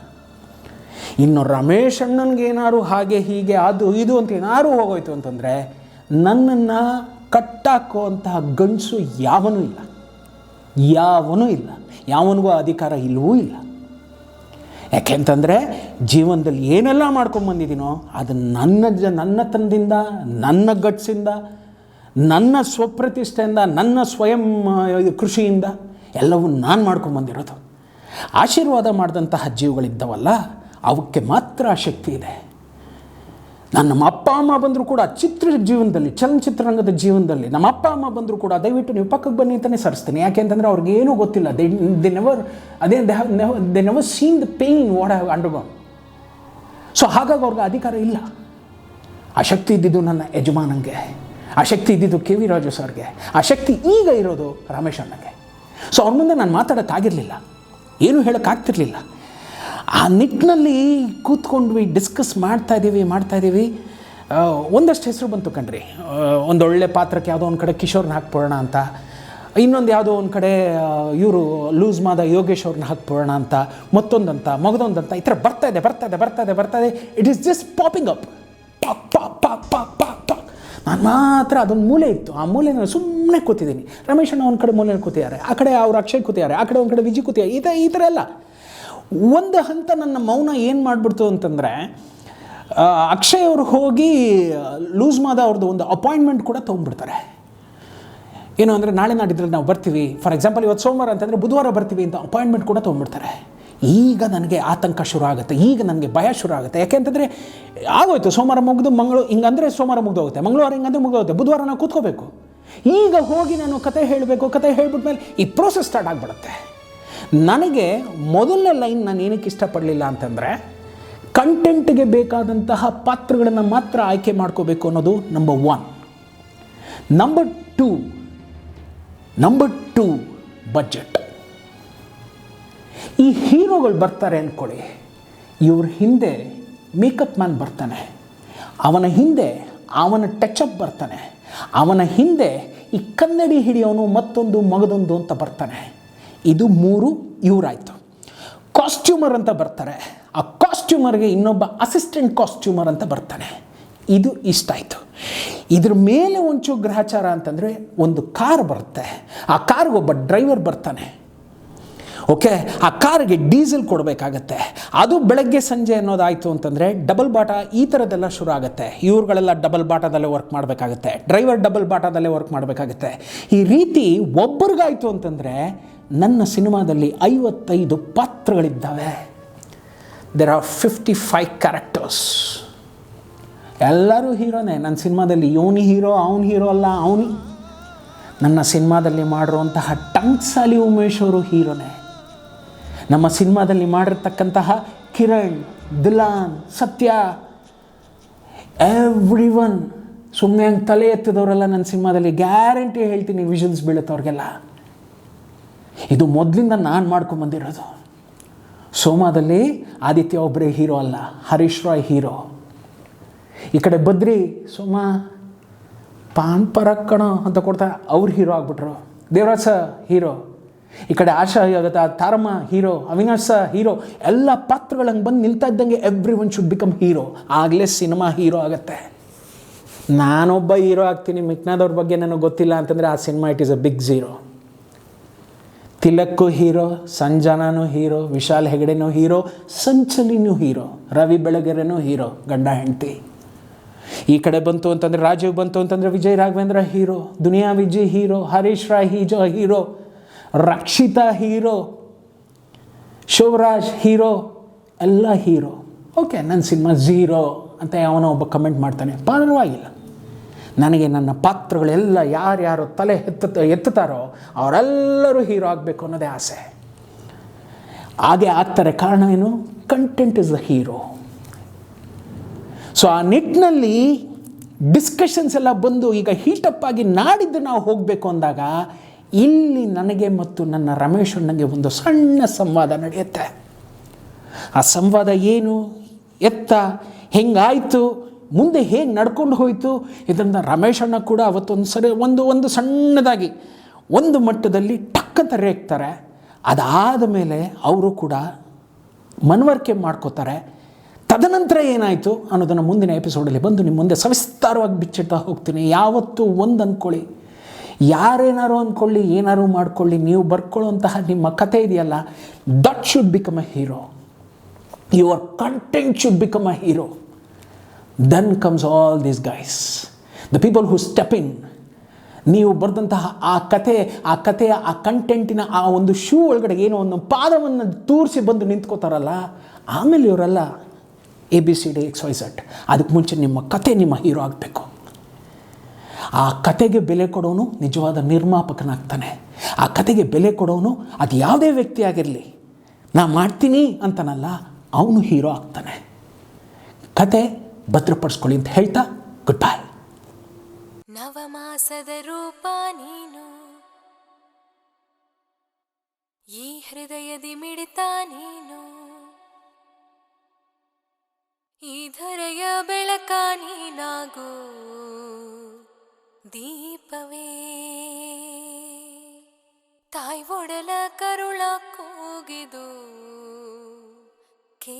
ಇನ್ನು ರಮೇಶಣ್ಣನಿಗೇನಾದ್ರು ಹಾಗೆ ಹೀಗೆ ಅದು ಇದು ಅಂತ ಏನಾದ್ರು ಹೋಗೋಯ್ತು ಅಂತಂದರೆ, ನನ್ನನ್ನು ಕಟ್ಟಾಕುವಂತಹ ಗಂಡಸು ಯಾವನೂ ಇಲ್ಲ, ಯಾವನಿಗೂ ಅಧಿಕಾರ ಇಲ್ಲವೂ ಇಲ್ಲ. ಯಾಕೆಂತಂದರೆ, ಜೀವನದಲ್ಲಿ ಏನೆಲ್ಲ ಮಾಡ್ಕೊಂಬಂದಿದ್ದೀನೋ ಅದು ನನ್ನ ತಂದಿಂದ, ನನ್ನ ಗಟ್ಸಿಂದ, ನನ್ನ ಸ್ವಪ್ರತಿಷ್ಠೆಯಿಂದ, ನನ್ನ ಸ್ವಯಂ ಕೃಷಿಯಿಂದ ಎಲ್ಲವೂ ನಾನು ಮಾಡ್ಕೊಂಬಂದಿರೋದು. ಆಶೀರ್ವಾದ ಮಾಡಿದಂತಹ ಜೀವಗಳಿದ್ದವಲ್ಲ, ಅವಕ್ಕೆ ಮಾತ್ರ ಆ ಶಕ್ತಿ ಇದೆ. ನಮ್ಮ ಅಪ್ಪ ಅಮ್ಮ ಬಂದರೂ ಕೂಡ ಚಲನಚಿತ್ರರಂಗದ ಜೀವನದಲ್ಲಿ ನಮ್ಮ ಅಪ್ಪ ಅಮ್ಮ ಬಂದರೂ ಕೂಡ ದಯವಿಟ್ಟು ನೀವು ಪಕ್ಕಕ್ಕೆ ಬನ್ನಿ ಅಂತಲೇ ಸರಿಸ್ತೀನಿ. ಯಾಕೆ ಅಂತಂದರೆ ಅವ್ರಿಗೇನೂ ಗೊತ್ತಿಲ್ಲ. They never seen the pain what have undergone. So ಹಾಗಾಗಿ ಅವ್ರಿಗೆ ಅಧಿಕಾರ ಇಲ್ಲ. ಆ ಶಕ್ತಿ ಇದ್ದಿದ್ದು ನನ್ನ ಯಜಮಾನಂಗೆ, ಆ ಶಕ್ತಿ ಇದ್ದಿದ್ದು ಕೆ ವಿ ರಾಜು ಸರ್ಗೆ, ಆ ಶಕ್ತಿ ಈಗ ಇರೋದು ರಮೇಶ್ ಅಣ್ಣಗೆ. ಸೊ ಅವ್ರ ಮುಂದೆ ನಾನು ಮಾತಾಡೋಕ್ಕಾಗಿರಲಿಲ್ಲ, ಏನೂ ಹೇಳೋಕ್ಕಾಗ್ತಿರ್ಲಿಲ್ಲ. ಆ ನಿಟ್ಟಿನಲ್ಲಿ ಕೂತ್ಕೊಂಡ್ವಿ, ಡಿಸ್ಕಸ್ ಮಾಡ್ತಾಯಿದ್ದೀವಿ. ಒಂದಷ್ಟು ಹೆಸರು ಬಂತು ಕಣ್ರಿ. ಒಂದೊಳ್ಳೆ ಪಾತ್ರಕ್ಕೆ ಯಾವುದೋ ಒಂದು ಕಡೆ ಕಿಶೋರ್ನ ಹಾಕ್ಬಿಡೋಣ ಅಂತ, ಇನ್ನೊಂದು ಯಾವುದೋ ಒಂದು ಕಡೆ ಇವರು ಲೂಸ್ ಮಾದ ಯೋಗೇಶ್ ಅವ್ರನ್ನ ಹಾಕ್ಬಿಡೋಣ ಅಂತ, ಮತ್ತೊಂದಂತ ಮಗದೊಂದಂತ, ಈ ಥರ ಬರ್ತಾಯಿದೆ. It is just popping up, Pak. ನಾನು ಮಾತ್ರ ಅದೊಂದು ಮೂಲೆ ಇತ್ತು, ಆ ಮೂಲೆ ನಾನು ಸುಮ್ಮನೆ ಕೂತಿದ್ದೀನಿ. ರಮೇಶ್ ಅಣ್ಣ ಒಂದು ಕಡೆ ಮೂಲೆಯಲ್ಲಿ ಕೂತಿದ್ದಾರೆ, ಆ ಕಡೆ ಅವ್ರು ಅಕ್ಷಯ್ ಕೂತಿದ್ದಾರೆ, ಆ ಕಡೆ ಒಂದು ಕಡೆ ವಿಜಯ್ ಕೂತಿದ್ದಾರೆ. ಈ ಥರ ಎಲ್ಲ ಒಂದು ಹಂತ ನನ್ನ ಮೌನ ಏನು ಮಾಡಿಬಿಡ್ತು ಅಂತಂದರೆ, ಅಕ್ಷಯ್ ಅವರು ಹೋಗಿ ಲೂಸ್ ಮಾದ ಅವ್ರದ್ದು ಒಂದು ಅಪಾಯಿಂಟ್ಮೆಂಟ್ ಕೂಡ ತೊಗೊಂಡ್ಬಿಡ್ತಾರೆ. ಏನು ಅಂದರೆ ನಾಳೆ ನಾಡಿದ್ರಲ್ಲಿ ನಾವು ಬರ್ತೀವಿ, ಫಾರ್ ಎಕ್ಸಾಂಪಲ್ ಇವತ್ತು ಸೋಮವಾರ ಅಂತಂದರೆ ಬುಧವಾರ ಬರ್ತೀವಿ ಅಂತ ಅಪಾಯಿಂಟ್ಮೆಂಟ್ ಕೂಡ ತೊಗೊಂಡ್ಬಿಡ್ತಾರೆ. ಈಗ ನನಗೆ ಆತಂಕ ಶುರು ಆಗುತ್ತೆ, ಈಗ ನನಗೆ ಭಯ ಶುರು ಆಗುತ್ತೆ. ಯಾಕೆ ಅಂತಂದರೆ ಆಗೋಯ್ತು, ಸೋಮವಾರ ಮುಗಿದು ಹಿಂಗಂದರೆ ಸೋಮವಾರ ಮುಗಿದೋಗುತ್ತೆ, ಮಂಗಳವಾರ ಹಿಂಗಂದರೆ ಮುಗಿದೋಗುತ್ತೆ, ಬುಧವಾರ ನಾವು ಕೂತ್ಕೋಬೇಕು. ಈಗ ಹೋಗಿ ನಾನು ಕತೆ ಹೇಳಬೇಕು, ಕತೆ ಹೇಳ್ಬಿಟ್ಮೇಲೆ ಈ ಪ್ರೋಸೆಸ್ ಸ್ಟಾರ್ಟ್ ಆಗಿಬಿಡುತ್ತೆ. ನನಗೆ ಮೊದಲನೇ ಲೈನ್ ನಾನು ಏನಕ್ಕೆ ಇಷ್ಟಪಡಲಿಲ್ಲ ಅಂತಂದರೆ, ಕಂಟೆಂಟ್ಗೆ ಬೇಕಾದಂತಹ ಪಾತ್ರಗಳನ್ನು ಮಾತ್ರ ಆಯ್ಕೆ ಮಾಡ್ಕೋಬೇಕು ಅನ್ನೋದು ನಂಬರ್ 1. Number two budget. ಈ ಹೀರೋಗಳು ಬರ್ತಾರೆ ಅಂದ್ಕೊಳ್ಳಿ, ಇವ್ರ ಹಿಂದೆ ಮೇಕಪ್ ಮ್ಯಾನ್ ಬರ್ತಾನೆ, ಅವನ ಹಿಂದೆ ಅವನ ಟಚಪ್ ಬರ್ತಾನೆ, ಅವನ ಹಿಂದೆ ಈ ಕನ್ನಡಿ ಹಿಡಿಯೋನು ಮತ್ತೊಂದು ಮಗದೊಂದು ಅಂತ ಬರ್ತಾನೆ. ಇದು 3 ಇವರಾಯಿತು. ಕಾಸ್ಟ್ಯೂಮರ್ ಅಂತ ಬರ್ತಾರೆ, ಆ ಕಾಸ್ಟ್ಯೂಮರ್ಗೆ ಇನ್ನೊಬ್ಬ ಅಸಿಸ್ಟೆಂಟ್ ಕಾಸ್ಟ್ಯೂಮರ್ ಅಂತ ಬರ್ತಾನೆ. ಇದು ಇಷ್ಟ ಆಯಿತು. ಇದ್ರ ಮೇಲೆ ಒಂಚೂರು ಗ್ರಹಚಾರ ಅಂತಂದರೆ ಒಂದು ಕಾರ್ ಬರುತ್ತೆ, ಆ ಕಾರ್ಗೆ ಒಬ್ಬ ಡ್ರೈವರ್ ಬರ್ತಾನೆ. ಓಕೆ, ಆ ಕಾರಿಗೆ ಡೀಸೆಲ್ ಕೊಡಬೇಕಾಗತ್ತೆ. ಅದು ಬೆಳಗ್ಗೆ ಸಂಜೆ ಅನ್ನೋದಾಯಿತು ಅಂತಂದರೆ ಡಬಲ್ ಬಾಟ ಈ ಥರದ್ದೆಲ್ಲ ಶುರು ಆಗುತ್ತೆ. ಇವ್ರುಗಳೆಲ್ಲ ಡಬಲ್ ಬಾಟದಲ್ಲೇ ವರ್ಕ್ ಮಾಡಬೇಕಾಗತ್ತೆ, ಡ್ರೈವರ್ ಡಬಲ್ ಬಾಟದಲ್ಲೇ ವರ್ಕ್ ಮಾಡಬೇಕಾಗತ್ತೆ. ಈ ರೀತಿ ಒಬ್ಬರಿಗಾಯಿತು ಅಂತಂದರೆ ನನ್ನ ಸಿನಿಮಾದಲ್ಲಿ 55 ಪಾತ್ರಗಳಿದ್ದಾವೆ. There are 55 characters. ಎಲ್ಲರೂ ಹೀರೋನೇ ನನ್ನ ಸಿನಿಮಾದಲ್ಲಿ. ಇವನು ಹೀರೋ, ಅವನು ಹೀರೋ ಅಲ್ಲ, ನನ್ನ ಸಿನಿಮಾದಲ್ಲಿ ಮಾಡಿರುವಂತಹ ಟಂಕ್ಸಾಲಿ ಉಮೇಶ್ ಅವರು ಹೀರೋನೇ. ನಮ್ಮ ಸಿನಿಮಾದಲ್ಲಿ ಮಾಡಿರ್ತಕ್ಕಂತಹ ಕಿರಣ್, ದಿಲಾನ್, ಸತ್ಯ, ಎವ್ರಿವನ್ ಸುಮ್ಮನೆ ಹಂಗೆ ತಲೆ ಎತ್ತಿದವರೆಲ್ಲ ನನ್ನ ಸಿನಿಮಾದಲ್ಲಿ ಗ್ಯಾರಂಟಿ ಹೇಳ್ತೀನಿ ವಿಷನ್ಸ್ ಬೀಳುತ್ತೆ ಅವ್ರಿಗೆಲ್ಲ. ಇದು ಮೊದಲಿಂದ ನಾನು ಮಾಡ್ಕೊಂಬಂದಿರೋದು. ಸೋಮಾದಲ್ಲಿ ಆದಿತ್ಯ ಒಬ್ಬರೇ ಹೀರೋ ಅಲ್ಲ, ಹರೀಶ್ ರಾಯ್ ಹೀರೋ. ಈ ಕಡೆ ಬದ್ರಿ ಸೋಮ ಪಾನ್ ಪರಕ್ಕಣ ಅಂತ ಕೊಡ್ತಾರೆ, ಅವ್ರು ಹೀರೋ ಆಗ್ಬಿಟ್ರು. Devaraj sir hero. ಈ ಕಡೆ ಆಶಾ ತಾರಮ್ಮ ಹೀರೋ, ಅವಿನಾಶ್ ಸರ್ ಹೀರೋ. ಎಲ್ಲ ಪಾತ್ರಗಳಂಗೆ ಬಂದು ನಿಲ್ತಾ ಇದ್ದಂಗೆ every one should become hero. ಆಗಲೇ ಸಿನಿಮಾ ಹೀರೋ ಆಗುತ್ತೆ. ನಾನೊಬ್ಬ ಹೀರೋ ಆಗ್ತೀನಿ, ಮಿಕ್ನಾದವ್ರ ಬಗ್ಗೆ ನನಗೆ ಗೊತ್ತಿಲ್ಲ ಅಂತಂದರೆ ಆ cinema it is a big zero. ತಿಲಕ್ಕು ಹೀರೋ, ಸಂಜನಾನೂ ಹೀರೋ, ವಿಶಾಲ್ ಹೆಗಡೆನೂ ಹೀರೋ, ಸಂಚಲಿನೂ ಹೀರೋ, ರವಿ ಬೆಳಗೆರೆನೂ ಹೀರೋ, ಗಂಡ ಹೆಂಡತಿ. ಈ ಕಡೆ ಬಂತು ಅಂತಂದರೆ ರಾಜೀವ್ ಬಂತು ಅಂತಂದರೆ Vijay Raghavendra hero, Duniya Vijay hero, Harish Rai hero, Rakshita hero, Shivaraj hero, ಎಲ್ಲ ಹೀರೋ. ಓಕೆ, ನನ್ನ ಸಿನಿಮಾ ಝೀರೋ ಅಂತ ಯಾವನೋ ಒಬ್ಬ ಕಮೆಂಟ್ ಮಾಡ್ತಾನೆ, ಪರವಾಗಿಲ್ಲ. ನನಗೆ ನನ್ನ ಪಾತ್ರಗಳೆಲ್ಲ ಯಾರ್ಯಾರು ತಲೆ ಎತ್ತುತ್ತಾರೋ ಅವರೆಲ್ಲರೂ ಹೀರೋ ಆಗಬೇಕು ಅನ್ನೋದೇ ಆಸೆ. ಹಾಗೆ ಆಗ್ತಾರೆ. ಕಾರಣ ಏನು? Content is the hero. So ಆ ನಿಟ್ಟಿನಲ್ಲಿ ಡಿಸ್ಕಷನ್ಸ್ ಎಲ್ಲ ಬಂದು ಈಗ ಹೀಟಪ್ ಆಗಿ ನಾಡಿದ್ದು ನಾವು ಹೋಗಬೇಕು ಅಂದಾಗ ಇಲ್ಲಿ ನನಗೆ ಮತ್ತು ನನ್ನ ರಮೇಶ್ ಅಣ್ಣಗೆ ಒಂದು ಸಣ್ಣ ಸಂವಾದ ನಡೆಯುತ್ತೆ. ಆ ಸಂವಾದ ಏನು, ಎತ್ತ, ಹೆಂಗಾಯಿತು, ಮುಂದೆ ಹೇಗೆ ನಡ್ಕೊಂಡು ಹೋಯಿತು, ಇದರಿಂದ ರಮೇಶ್ ಅಣ್ಣ ಕೂಡ ಅವತ್ತೊಂದು ಸರಿ ಒಂದು ಸಣ್ಣದಾಗಿ ಒಂದು ಮಟ್ಟದಲ್ಲಿ ಟಕ್ಕಂತ ರೇಗ್ತಾರೆ. ಅದಾದ ಮೇಲೆ ಅವರು ಕೂಡ ಮನವರಿಕೆ ಮಾಡ್ಕೋತಾರೆ. ತದನಂತರ ಏನಾಯಿತು ಅನ್ನೋದನ್ನು ಮುಂದಿನ ಎಪಿಸೋಡಲ್ಲಿ ಬಂದು ನಿಮ್ಮ ಮುಂದೆ ಸವಿಸ್ತಾರವಾಗಿ ಬಿಚ್ಚಿಡ್ತಾ ಹೋಗ್ತೀನಿ. ಯಾವತ್ತೂ ಒಂದು ಅಂದ್ಕೊಳ್ಳಿ, ಯಾರೇನಾರು ಅಂದ್ಕೊಳ್ಳಿ, ಏನಾರು ಮಾಡ್ಕೊಳ್ಳಿ, ನೀವು ಬರ್ಕೊಳ್ಳುವಂತಹ ನಿಮ್ಮ ಕಥೆ ಇದೆಯಲ್ಲ, that should become a hero. Your content should become a hero. Then comes all these guys, the people who step in. ನೀವು ಬರೆದಂತಹ ಆ ಕಥೆಯ ಆ ಕಂಟೆಂಟಿನ ಆ ಒಂದು ಶೂ ಒಳಗಡೆ ಏನೋ ಒಂದು ಪಾದವನ್ನು ತೂರಿಸಿ ಬಂದು ನಿಂತ್ಕೋತಾರಲ್ಲ, ಆಮೇಲೆ ಇವರೆಲ್ಲ ABCD XYZ. ಅದಕ್ಕೆ ಮುಂಚೆ ನಿಮ್ಮ ಕತೆ ನಿಮ್ಮ ಹೀರೋ ಆಗಬೇಕು. ಆ ಕತೆಗೆ ಬೆಲೆ ಕೊಡೋನು ನಿಜವಾದ ನಿರ್ಮಾಪಕನಾಗ್ತಾನೆ. ಆ ಕತೆಗೆ ಬೆಲೆ ಕೊಡೋನು ಅದು ಯಾವುದೇ ವ್ಯಕ್ತಿ ಆಗಿರಲಿ, ನಾ ಮಾಡ್ತೀನಿ ಅಂತನಲ್ಲ, ಅವನು ಹೀರೋ ಆಗ್ತಾನೆ. ಕತೆ ಭದ್ರಪಡಿಸ್ಕೊಳ್ಳಿ ಅಂತ ಹೇಳ್ತಾ ಗುಡ್ ಬೈ. ನವಮಾಸದ ರೂಪ ನೀನು, ಈ ಹೃದಯದಿ ಮಿಡಿತ ನೀನು, ಈ ಧರೆಯ ಬೆಳಕ ನೀನಾಗು ದೀಪವೇ. ತಾಯಿ ಒಡಲ ಕರುಳ ಕೂಗಿದು ಕೇ